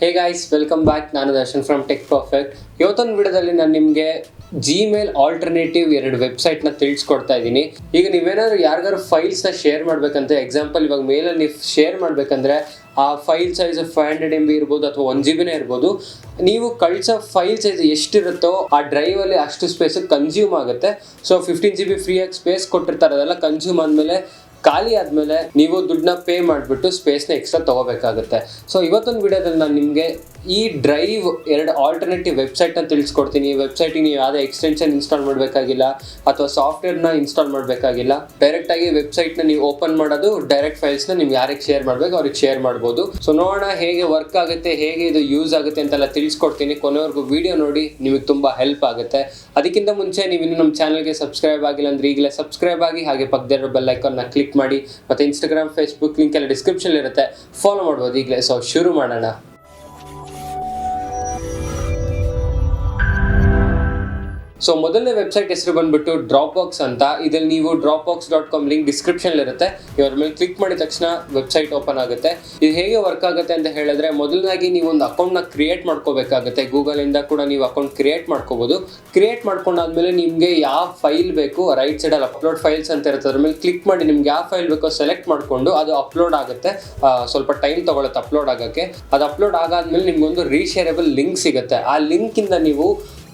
Hey guys, welcome back. ನಾನು Darshan from tech perfect. ಇವತ್ತೊಂದು ವಿಡಿಯೋದಲ್ಲಿ ನಾನು ನಿಮಗೆ ಜಿಮೇಲ್ ಆಲ್ಟರ್ನೇಟಿವ್ ಎರಡು ವೆಬ್ಸೈಟ್ನ ತಿಳಿಸ್ಕೊಡ್ತಾ ಇದ್ದೀನಿ. ಈಗ ನೀವೇನಾದ್ರು ಯಾರಿಗಾರು ಫೈಲ್ಸ್ನ ಶೇರ್ ಮಾಡಬೇಕಂತ ಎಕ್ಸಾಂಪಲ್ ಇವಾಗ ಮೇಲಲ್ಲಿ ನೀವು ಶೇರ್ ಮಾಡಬೇಕಂದ್ರೆ ಆ ಫೈಲ್ ಸೈಜ್ 500 MB ಇರ್ಬೋದು ಅಥವಾ 1 GB ಇರ್ಬೋದು. ನೀವು ಕಳಿಸೋ ಫೈಲ್ ಸೈಜ್ ಎಷ್ಟಿರುತ್ತೋ ಆ ಡ್ರೈವಲ್ಲಿ ಅಷ್ಟು ಸ್ಪೇಸ್ ಕನ್ಸ್ಯೂಮ್ ಆಗುತ್ತೆ. ಸೊ 15 GB ಫ್ರೀಯಾಗಿ ಸ್ಪೇಸ್ ಕೊಟ್ಟಿರ್ತಾರೆ, ಅದೆಲ್ಲ ಕನ್ಸ್ಯೂಮ್ ಆದಮೇಲೆ ಖಾಲಿ ಆದಮೇಲೆ ನೀವು ದುಡ್ಡನ್ನ ಪೇ ಮಾಡಿಬಿಟ್ಟು ಸ್ಪೇಸ್ನ ಎಕ್ಸ್ಟ್ರಾ ತೊಗೋಬೇಕಾಗುತ್ತೆ. ಸೊ ಇವತ್ತೊಂದು ವಿಡಿಯೋದಲ್ಲಿ ನಾನು ನಿಮಗೆ ಈ ಡ್ರೈವ್ ಎರಡು ಆಲ್ಟರ್ನೇಟಿವ್ ವೆಬ್ಸೈಟ್ನ ತಿಳಿಸ್ಕೊಡ್ತೀನಿ. ಈ ವೆಬ್ಸೈಟಿಗೆ ನೀವು ಯಾವುದೇ ಎಕ್ಸ್ಟೆನ್ಷನ್ ಇನ್ಸ್ಟಾಲ್ ಮಾಡಬೇಕಾಗಿಲ್ಲ ಅಥವಾ ಸಾಫ್ಟ್ವೇರ್ನ ಇನ್ಸ್ಟಾಲ್ ಮಾಡಬೇಕಾಗಿಲ್ಲ. ಡೈರೆಕ್ಟಾಗಿ ವೆಬ್ಸೈಟ್ನ ನೀವು ಓಪನ್ ಮಾಡೋದು, ಡೈರೆಕ್ಟ್ ಫೈಲ್ಸ್ನ ನೀವು ಯಾರಿಗೆ ಶೇರ್ ಮಾಡಬೇಕು ಅವ್ರಿಗೆ ಶೇರ್ ಮಾಡ್ಬೋದು. ಸೊ ನೋಡೋಣ ಹೇಗೆ ವರ್ಕ್ ಆಗುತ್ತೆ, ಹೇಗೆ ಇದು ಯೂಸ್ ಆಗುತ್ತೆ ಅಂತೆಲ್ಲ ತಿಳಿಸ್ಕೊಡ್ತೀನಿ. ಕೊನೆವರೆಗೂ ವಿಡಿಯೋ ನೋಡಿ, ನಿಮಗೆ ತುಂಬ ಹೆಲ್ಪ್ ಆಗುತ್ತೆ. ಅದಕ್ಕಿಂತ ಮುಂಚೆ ನೀವು ಇನ್ನೂ ನಮ್ಮ ಚಾನಲ್ಗೆ ಸಬ್ಸ್ಕ್ರೈಬ್ ಆಗಿಲ್ಲ ಅಂದರೆ ಈಗಲೇ ಸಬ್ಸ್ಕ್ರೈಬ್ ಆಗಿ, ಹಾಗೆ ಪಕ್ಕದಲ್ಲಿರೋ ಬೆಲ್ ಐಕಾನ್ನ ಕ್ಲಿಕ್ ಮಾಡಿ. ಮತ್ತು ಇನ್ಸ್ಟಾಗ್ರಾಮ್, ಫೇಸ್ಬುಕ್ ಲಿಂಕ್ ಎಲ್ಲ ಡಿಸ್ಕ್ರಿಪ್ಷನ್ ಇರುತ್ತೆ, ಫಾಲೋ ಮಾಡ್ಬೋದು ಈಗಲೇ. ಸೊ ಶುರು ಮಾಡೋಣ. ಸೊ ಮೊದಲನೇ ವೆಬ್ಸೈಟ್ ಹೆಸರು ಬಂದ್ಬಿಟ್ಟು ಡ್ರಾಪ್ಬಾಕ್ಸ್ ಅಂತ. ಇದರಲ್ಲಿ ನೀವು dropbox.com ಲಿಂಕ್ ಡಿಸ್ಕ್ರಿಪ್ಷನ್ ಇರುತ್ತೆ, ಇವ್ರ ಮೇಲೆ ಕ್ಲಿಕ್ ಮಾಡಿದ ತಕ್ಷಣ ವೆಬ್ಸೈಟ್ ಓಪನ್ ಆಗುತ್ತೆ. ಇದು ಹೇಗೆ ವರ್ಕ್ ಆಗುತ್ತೆ ಅಂತ ಹೇಳಿದ್ರೆ, ಮೊದಲನಾಗಿ ನೀವು ಒಂದು ಅಕೌಂಟ್ನ ಕ್ರಿಯೇಟ್ ಮಾಡ್ಕೋಬೇಕಾಗುತ್ತೆ. ಗೂಗಲಿಂದ ಕೂಡ ನೀವು ಅಕೌಂಟ್ ಕ್ರಿಯೇಟ್ ಮಾಡ್ಕೋಬೋದು. ಕ್ರಿಯೇಟ್ ಮಾಡ್ಕೊಂಡಾದ್ಮೇಲೆ ನಿಮಗೆ ಯಾವ ಫೈಲ್ ಬೇಕು, ರೈಟ್ ಸೈಡಲ್ಲಿ ಅಪ್ಲೋಡ್ ಫೈಲ್ಸ್ ಅಂತ ಇರುತ್ತೆ, ಅದ್ರ ಮೇಲೆ ಕ್ಲಿಕ್ ಮಾಡಿ ನಿಮ್ಗೆ ಯಾವ ಫೈಲ್ ಬೇಕೋ ಸೆಲೆಕ್ಟ್ ಮಾಡಿಕೊಂಡು ಅದು ಅಪ್ಲೋಡ್ ಆಗುತ್ತೆ. ಸ್ವಲ್ಪ ಟೈಮ್ ತಗೊಳುತ್ತೆ ಅಪ್ಲೋಡ್ ಆಗೋಕ್ಕೆ. ಅದು ಅಪ್ಲೋಡ್ ಆಗಾದ್ಮೇಲೆ ನಿಮ್ಗೊಂದು ರೀಶೇರಬಲ್ ಲಿಂಕ್ ಸಿಗುತ್ತೆ. ಆ ಲಿಂಕಿಂದ ನೀವು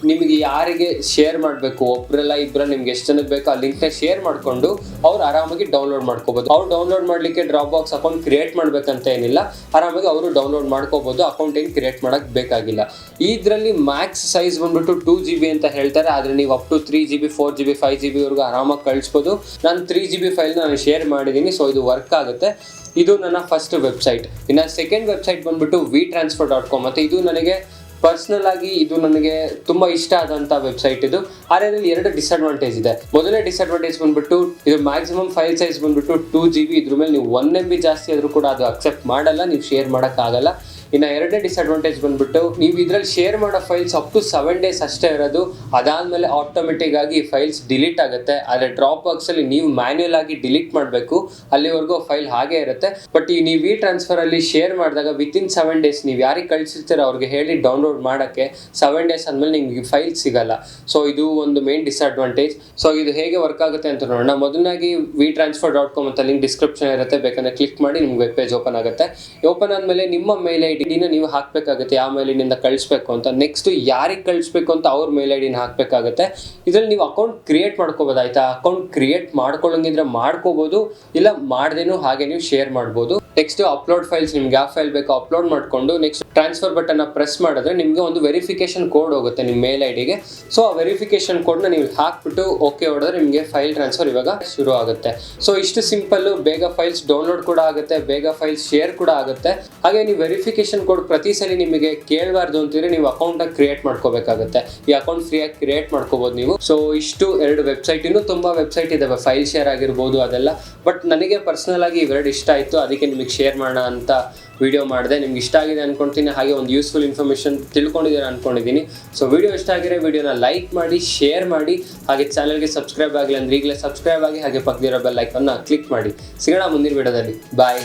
ನಿಮಗೆ ಯಾರಿಗೆ ಶೇರ್ ಮಾಡಬೇಕು, ಒಬ್ಬರಲ್ಲ ಇಬ್ಬರ, ನಿಮ್ಗೆ ಎಷ್ಟು ಜನಕ್ಕೆ ಬೇಕು ಆ ಲಿಂಕ್ನ ಶೇರ್ ಮಾಡಿಕೊಂಡು ಅವ್ರು ಆರಾಮಾಗಿ ಡೌನ್ಲೋಡ್ ಮಾಡ್ಕೋಬೋದು. ಅವ್ರು ಡೌನ್ಲೋಡ್ ಮಾಡಲಿಕ್ಕೆ ಡ್ರಾಪ್ಬಾಕ್ಸ್ ಅಕೌಂಟ್ ಕ್ರಿಯೇಟ್ ಮಾಡಬೇಕಂತ ಏನಿಲ್ಲ, ಆರಾಮಾಗಿ ಅವರು ಡೌನ್ಲೋಡ್ ಮಾಡ್ಕೋಬೋದು. ಅಕೌಂಟ್ ಏನು ಕ್ರಿಯೇಟ್ ಮಾಡೋಕ್ಕೆ ಬೇಕಾಗಿಲ್ಲ. ಇದರಲ್ಲಿ ಮ್ಯಾಕ್ಸ್ ಸೈಜ್ ಬಂದ್ಬಿಟ್ಟು 2 GB ಅಂತ ಹೇಳ್ತಾರೆ, ಆದರೆ ನೀವು up to 3 GB 4 GB 5 GB ವರೆಗೂ ಆರಾಮಾಗಿ ಕಳಿಸ್ಬೋದು. ನಾನು 3 GB ಫೈಲ್ನ ನಾನು ಶೇರ್ ಮಾಡಿದ್ದೀನಿ, ಸೊ ಇದು ವರ್ಕ್ ಆಗುತ್ತೆ. ಇದು ನನ್ನ ಫಸ್ಟ್ ವೆಬ್ಸೈಟ್. ಇನ್ನು ಸೆಕೆಂಡ್ ವೆಬ್ಸೈಟ್ ಬಂದ್ಬಿಟ್ಟು wetransfer.com ಅಂತ. ಇದು ನನಗೆ ಪರ್ಸ್ನಲ್ ಆಗಿ ಇದು ನನಗೆ ತುಂಬ ಇಷ್ಟ ಆದಂಥ ವೆಬ್ಸೈಟ್ ಇದು. ಆದರೆ ಇದರಲ್ಲಿ ಎರಡು ಡಿಸ್ಅಡ್ವಾಂಟೇಜ್ ಇದೆ. ಮೊದಲನೇ ಡಿಸ್ಅಡ್ವಾಂಟೇಜ್ ಬಂದ್ಬಿಟ್ಟು ಇದು ಮ್ಯಾಕ್ಸಿಮಮ್ ಫೈಲ್ ಸೈಜ್ ಬಂದ್ಬಿಟ್ಟು 2 GB. ಇದ್ರ ಮೇಲೆ ನೀವು 1 MB ಜಾಸ್ತಿ ಆದರೂ ಕೂಡ ಅದು ಅಕ್ಸೆಪ್ಟ್ ಮಾಡಲ್ಲ, ನೀವು ಶೇರ್ ಮಾಡೋಕ್ಕಾಗಲ್ಲ. ಇನ್ನು ಎರಡನೇ ಡಿಸ್ಅಡ್ವಾಂಟೇಜ್ ಬಂದ್ಬಿಟ್ಟು ನೀವು ಇದರಲ್ಲಿ ಶೇರ್ ಮಾಡೋ ಫೈಲ್ಸ್ ಅಪ್ ಟು 7 days ಅಷ್ಟೇ ಇರೋದು. ಅದಾದಮೇಲೆ ಆಟೋಮೆಟಿಕ್ ಆಗಿ ಫೈಲ್ಸ್ ಡಿಲೀಟ್ ಆಗುತ್ತೆ. ಆದರೆ ಡ್ರಾಪ್ಬಾಕ್ಸಲ್ಲಿ ನೀವು ಮ್ಯಾನ್ಯುಯಲ್ ಆಗಿ ಡಿಲೀಟ್ ಮಾಡಬೇಕು, ಅಲ್ಲಿವರೆಗೂ ಫೈಲ್ ಹಾಗೇ ಇರುತ್ತೆ. ಬಟ್ ಈ ನೀವು ಟ್ರಾನ್ಸ್ಫರಲ್ಲಿ ಶೇರ್ ಮಾಡಿದಾಗ ವಿತಿನ್ 7 days ನೀವು ಯಾರಿಗೆ ಕಳಿಸಿರ್ತೀರೋ ಅವ್ರಿಗೆ ಹೇಳಿ ಡೌನ್ಲೋಡ್ ಮಾಡೋಕ್ಕೆ 7 days ಆದಮೇಲೆ ನಿಮಗೆ ಫೈಲ್ ಸಿಗಲ್ಲ. ಸೊ ಇದು ಒಂದು ಮೇನ್ ಡಿಸ್ಅಡ್ವಾಂಟೇಜ್. ಸೊ ಇದು ಹೇಗೆ ವರ್ಕ್ ಆಗುತ್ತೆ ಅಂತ ನೋಡೋಣ. ಮೊದಲನಾಗಿ wetransfer.com ಅಂತ ಲಿಂಕ್ ಡಿಸ್ಕ್ರಿಪ್ಷನ್ ಇರುತ್ತೆ, ಬೇಕಂದ್ರೆ ಕ್ಲಿಕ್ ಮಾಡಿ ನಿಮ್ಗೆ ವೆಬ್ ಪೇಜ್ ಓಪನ್ ಆಗುತ್ತೆ. ಓಪನ್ ಆದಮೇಲೆ ನಿಮ್ಮ ಮೇಲ್ ಐ ಡಿನ ನೀವು ಹಾಕಬೇಕಾಗುತ್ತೆ, ಯಾವ ಮೇಲ್ ಐಡಿಯಿಂದ ಕಳಿಸ್ಬೇಕು ಅಂತ. ನೆಕ್ಸ್ಟ್ ಯಾರಿಗೆ ಕಳಿಸ್ಬೇಕು ಅಂತ ಅವ್ರ ಮೇಲ್ ಐಡಿನ ಹಾಕಬೇಕಾಗುತ್ತೆ. ಇದರಲ್ಲಿ ನೀವು ಅಕೌಂಟ್ ಕ್ರಿಯೇಟ್ ಮಾಡ್ಕೋಬೋದು. ಆಯ್ತಾ, ಅಕೌಂಟ್ ಕ್ರಿಯೇಟ್ ಮಾಡ್ಕೊಳ್ಳಂಗಿದ್ರೆ ಮಾಡ್ಕೋಬೋದು, ಇಲ್ಲ ಮಾಡ್ದೇನು ಹಾಗೆ ನೀವು ಶೇರ್ ಮಾಡ್ಬೋದು. ನೆಕ್ಸ್ಟ್ ಅಪ್ಲೋಡ್ ಫೈಲ್ಸ್, ನಿಮ್ಗೆ ಯಾವ ಫೈಲ್ ಬೇಕೋ ಅಪ್ಲೋಡ್ ಮಾಡಿಕೊಂಡು ನೆಕ್ಸ್ಟ್ ಟ್ರಾನ್ಸ್ಫರ್ ಬಟನ್ನ ಪ್ರೆಸ್ ಮಾಡಿದ್ರೆ ನಿಮಗೆ ಒಂದು ವೆರಿಫಿಕೇಶನ್ ಕೋಡ್ ಹೋಗುತ್ತೆ ನಿಮ್ಮ ಮೇಲ್ ಐಡಿಗೆ. ಸೊ ಆ ವೆರಿಫಿಕೇಶನ್ ಕೋಡ್ನ ನೀವು ಹಾಕ್ಬಿಟ್ಟು ಓಕೆ ಹೊಡೆದ್ರೆ ನಿಮಗೆ ಫೈಲ್ ಟ್ರಾನ್ಸ್ಫರ್ ಇವಾಗ ಶುರು ಆಗುತ್ತೆ. ಸೊ ಇಷ್ಟು ಸಿಂಪಲ್ಲು, ಬೇಗ ಫೈಲ್ಸ್ ಡೌನ್ಲೋಡ್ ಕೂಡ ಆಗುತ್ತೆ, ಬೇಗ ಫೈಲ್ಸ್ ಶೇರ್ ಕೂಡ ಆಗುತ್ತೆ. ಹಾಗೆ ನೀವು ವೆರಿಫಿಕೇಶನ್ ಕೋಡ್ ಪ್ರತಿ ಸಲ ನಿಮಗೆ ಕೇಳಬಾರ್ದು ಅಂತಿದ್ರೆ ನೀವು ಅಕೌಂಟ್ನ ಕ್ರಿಯೇಟ್ ಮಾಡ್ಕೋಬೇಕಾಗುತ್ತೆ. ಈ ಅಕೌಂಟ್ ಫ್ರೀಯಾಗಿ ಕ್ರಿಯೇಟ್ ಮಾಡ್ಕೋಬೋದು ನೀವು. ಸೊ ಇಷ್ಟು ಎರಡು ವೆಬ್ಸೈಟ್, ಇನ್ನೂ ತುಂಬ ವೆಬ್ಸೈಟ್ ಇದಾವೆ, ಫೈಲ್ ಶೇರ್ ಆಗಿರ್ಬೋದು ಅದೆಲ್ಲ. ಬಟ್ ನನಗೆ ಪರ್ಸ್ನಲ್ ಆಗಿ ಇವೆರಡು ಇಷ್ಟ ಆಯಿತು, ಅದಕ್ಕೆ ನಿಮಗೆ ಶೇರ್ ಮಾಡೋಣ ಅಂತ ವಿಡಿಯೋ ಮಾಡಿದೆ. ನಿಮ್ಗೆ ಇಷ್ಟ ಆಗಿದೆ ಅನ್ಕೊಳ್ತೀನಿ, ಹಾಗೆ ಒಂದು ಯೂಸ್ಫುಲ್ ಇನ್ಫಾರ್ಮೇಷನ್ ತಿಳ್ಕೊಂಡಿದ್ದೀರಾ ಅನ್ಕೊಂಡಿದ್ದೀನಿ. ಸೊ ವಿಡಿಯೋ ಇಷ್ಟ ಆಗಿರೋ ವಿಡಿಯೋನ ಲೈಕ್ ಮಾಡಿ, ಶೇರ್ ಮಾಡಿ, ಹಾಗೆ ಚಾನಲ್ಗೆ ಸಬ್ಸ್ಕ್ರೈಬ್ ಆಗಿಲ್ಲ ಅಂದರೆ ಈಗಲೇ ಸಬ್ಸ್ಕ್ರೈಬ್ ಆಗಿ, ಹಾಗೆ ಪಕ್ಕದಿರೋ ಬೆಲ್ ಐಕಾನ್ನ ಕ್ಲಿಕ್ ಮಾಡಿ. ಸಿಗೋಣ ಮುಂದಿನ ವಿಡಿಯೋದಲ್ಲಿ. ಬಾಯ್.